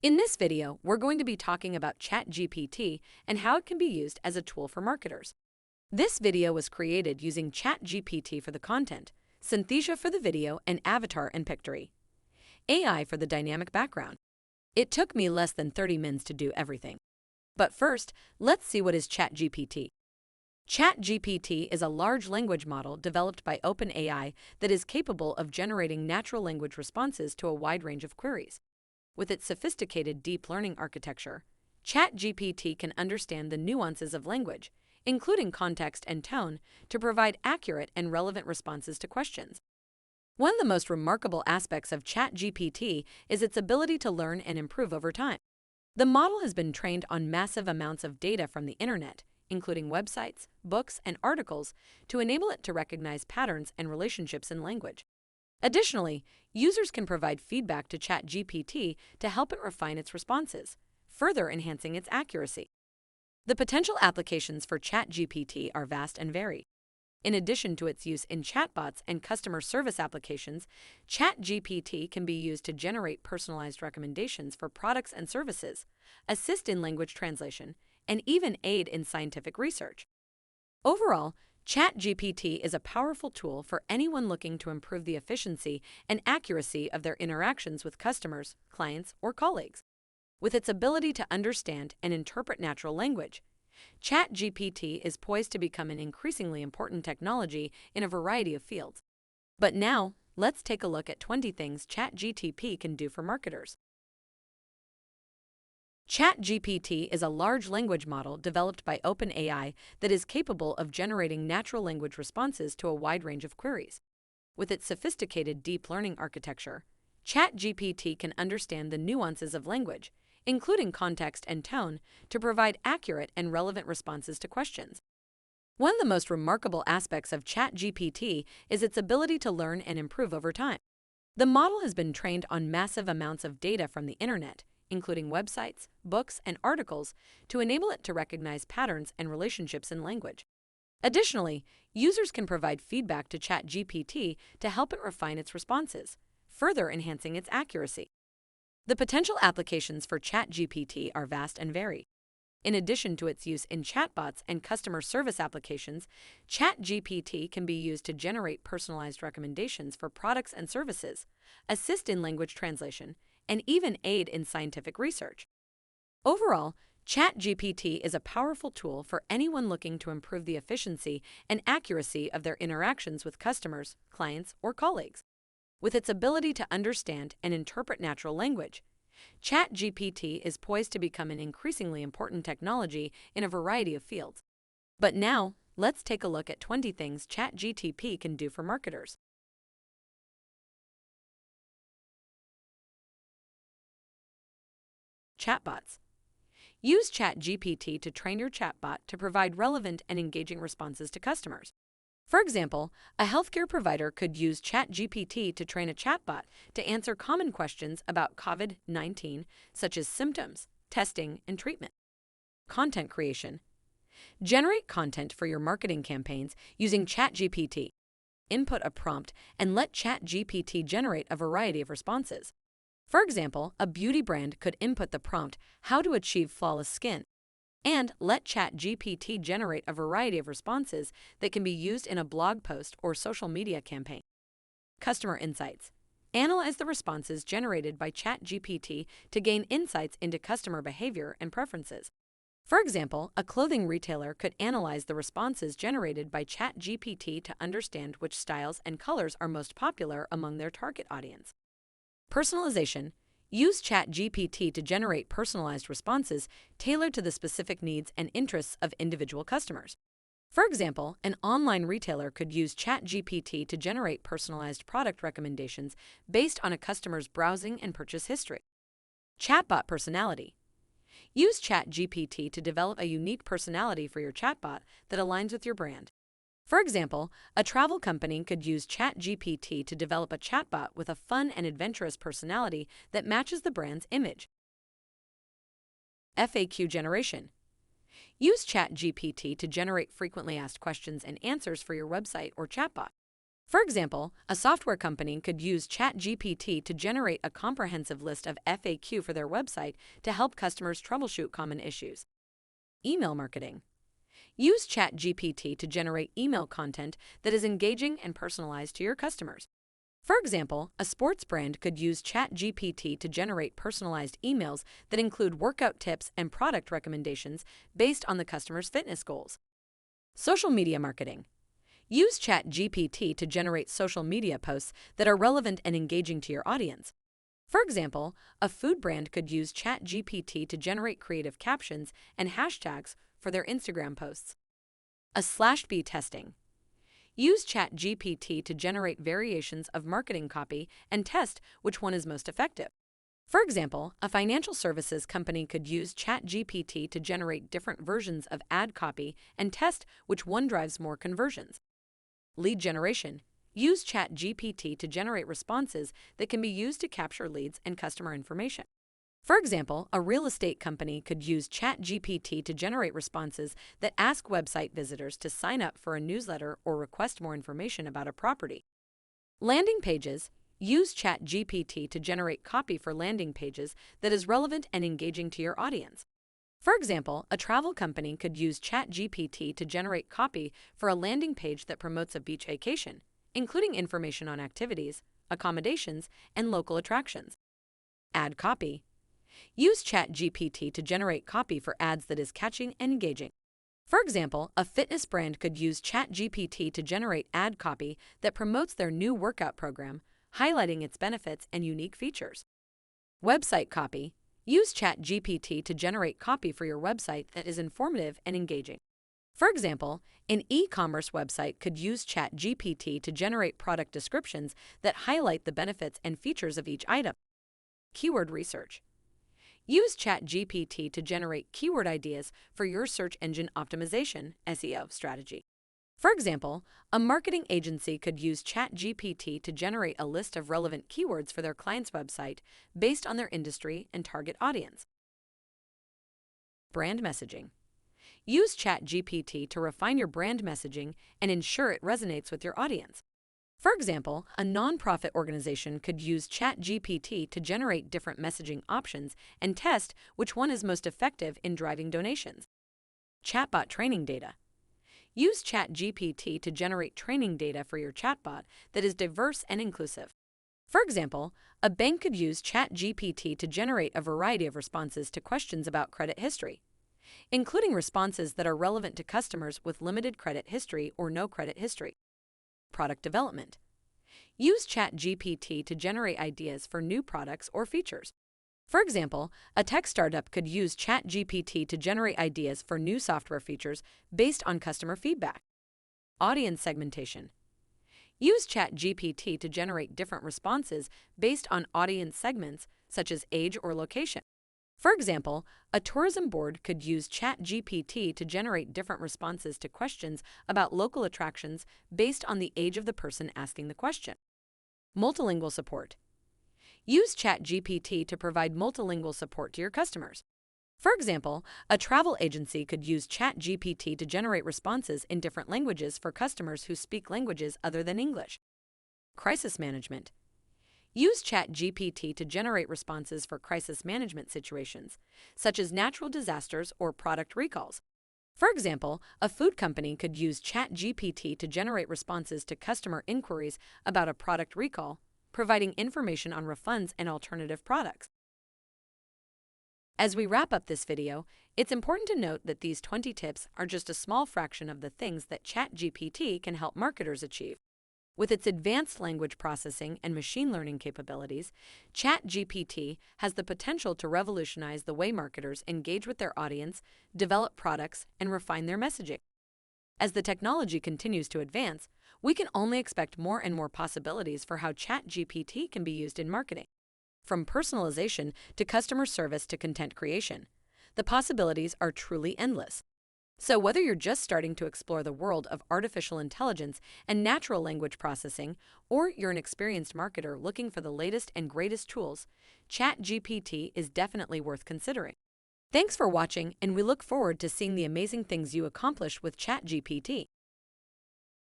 In this video, we're going to be talking about ChatGPT and how it can be used as a tool for marketers. This video was created using ChatGPT for the content, Synthesia for the video, and Avatar and Pitcory.ai for the dynamic background. It took me less than 30 minutes to do everything. But first, let's see what is ChatGPT. ChatGPT is a large language model developed by OpenAI that is capable of generating natural language responses to a wide range of queries. With its sophisticated deep learning architecture, ChatGPT can understand the nuances of language, including context and tone, to provide accurate and relevant responses to questions. One of the most remarkable aspects of ChatGPT is its ability to learn and improve over time. The model has been trained on massive amounts of data from the internet, including websites, books, and articles, to enable it to recognize patterns and relationships in language. Additionally, users can provide feedback to ChatGPT to help it refine its responses, further enhancing its accuracy. The potential applications for ChatGPT are vast and varied. In addition to its use in chatbots and customer service applications, ChatGPT can be used to generate personalized recommendations for products and services, assist in language translation, and even aid in scientific research. Overall, ChatGPT is a powerful tool for anyone looking to improve the efficiency and accuracy of their interactions with customers, clients, or colleagues. With its ability to understand and interpret natural language, ChatGPT is poised to become an increasingly important technology in a variety of fields. But now, let's take a look at 20 things ChatGPT can do for marketers. ChatGPT is a large language model developed by OpenAI that is capable of generating natural language responses to a wide range of queries. With its sophisticated deep learning architecture, ChatGPT can understand the nuances of language, including context and tone, to provide accurate and relevant responses to questions. One of the most remarkable aspects of ChatGPT is its ability to learn and improve over time. The model has been trained on massive amounts of data from the internet, including websites, books, and articles, to enable it to recognize patterns and relationships in language. Additionally, users can provide feedback to ChatGPT to help it refine its responses, further enhancing its accuracy. The potential applications for ChatGPT are vast and varied. In addition to its use in chatbots and customer service applications, ChatGPT can be used to generate personalized recommendations for products and services, assist in language translation, and even aid in scientific research. Overall, ChatGPT is a powerful tool for anyone looking to improve the efficiency and accuracy of their interactions with customers, clients, or colleagues. With its ability to understand and interpret natural language, ChatGPT is poised to become an increasingly important technology in a variety of fields. But now, let's take a look at 20 things ChatGPT can do for marketers. Chatbots. Use ChatGPT to train your chatbot to provide relevant and engaging responses to customers. For example, a healthcare provider could use ChatGPT to train a chatbot to answer common questions about COVID-19, such as symptoms, testing, and treatment. Content creation. Generate content for your marketing campaigns using ChatGPT. Input a prompt and let ChatGPT generate a variety of responses. For example, a beauty brand could input the prompt, "How to achieve flawless skin," and let ChatGPT generate a variety of responses that can be used in a blog post or social media campaign. Customer insights. Analyze the responses generated by ChatGPT to gain insights into customer behavior and preferences. For example, a clothing retailer could analyze the responses generated by ChatGPT to understand which styles and colors are most popular among their target audience. Personalization. Use ChatGPT to generate personalized responses tailored to the specific needs and interests of individual customers. For example, an online retailer could use ChatGPT to generate personalized product recommendations based on a customer's browsing and purchase history. Chatbot personality. Use ChatGPT to develop a unique personality for your chatbot that aligns with your brand. For example, a travel company could use ChatGPT to develop a chatbot with a fun and adventurous personality that matches the brand's image. FAQ generation. Use ChatGPT to generate frequently asked questions and answers for your website or chatbot. For example, a software company could use ChatGPT to generate a comprehensive list of FAQ for their website to help customers troubleshoot common issues. Email marketing. Use ChatGPT to generate email content that is engaging and personalized to your customers. For example, a sports brand could use ChatGPT to generate personalized emails that include workout tips and product recommendations based on the customer's fitness goals. Social media marketing. Use ChatGPT to generate social media posts that are relevant and engaging to your audience. For example, a food brand could use ChatGPT to generate creative captions and hashtags for their Instagram posts. A/B testing. Use ChatGPT to generate variations of marketing copy and test which one is most effective. For example, a financial services company could use ChatGPT to generate different versions of ad copy and test which one drives more conversions. Lead generation. Use ChatGPT to generate responses that can be used to capture leads and customer information. For example, a real estate company could use ChatGPT to generate responses that ask website visitors to sign up for a newsletter or request more information about a property. Landing pages. Use ChatGPT to generate copy for landing pages that is relevant and engaging to your audience. For example, a travel company could use ChatGPT to generate copy for a landing page that promotes a beach vacation, including information on activities, accommodations, and local attractions. Ad copy. Use ChatGPT to generate copy for ads that is catching and engaging. For example, a fitness brand could use ChatGPT to generate ad copy that promotes their new workout program, highlighting its benefits and unique features. Website copy. Use ChatGPT to generate copy for your website that is informative and engaging. For example, an e-commerce website could use ChatGPT to generate product descriptions that highlight the benefits and features of each item. Keyword research. Use ChatGPT to generate keyword ideas for your search engine optimization (SEO) strategy. For example, a marketing agency could use ChatGPT to generate a list of relevant keywords for their client's website based on their industry and target audience. Brand messaging. Use ChatGPT to refine your brand messaging and ensure it resonates with your audience. For example, a nonprofit organization could use ChatGPT to generate different messaging options and test which one is most effective in driving donations. Chatbot training data. Use ChatGPT to generate training data for your chatbot that is diverse and inclusive. For example, a bank could use ChatGPT to generate a variety of responses to questions about credit history, including responses that are relevant to customers with limited credit history or no credit history. Product development. Use ChatGPT to generate ideas for new products or features. For example, a tech startup could use ChatGPT to generate ideas for new software features based on customer feedback. Audience segmentation. Use ChatGPT to generate different responses based on audience segments, such as age or location. For example, a tourism board could use ChatGPT to generate different responses to questions about local attractions based on the age of the person asking the question. Multilingual support. Use ChatGPT to provide multilingual support to your customers. For example, a travel agency could use ChatGPT to generate responses in different languages for customers who speak languages other than English. Crisis management. Use ChatGPT to generate responses for crisis management situations, such as natural disasters or product recalls. For example, a food company could use ChatGPT to generate responses to customer inquiries about a product recall, providing information on refunds and alternative products. As we wrap up this video, it's important to note that these 20 tips are just a small fraction of the things that ChatGPT can help marketers achieve. With its advanced language processing and machine learning capabilities, ChatGPT has the potential to revolutionize the way marketers engage with their audience, develop products, and refine their messaging. As the technology continues to advance, we can only expect more and more possibilities for how ChatGPT can be used in marketing. From personalization to customer service to content creation, the possibilities are truly endless. So whether you're just starting to explore the world of artificial intelligence and natural language processing, or you're an experienced marketer looking for the latest and greatest tools, ChatGPT is definitely worth considering. Thanks for watching, and we look forward to seeing the amazing things you accomplish with ChatGPT.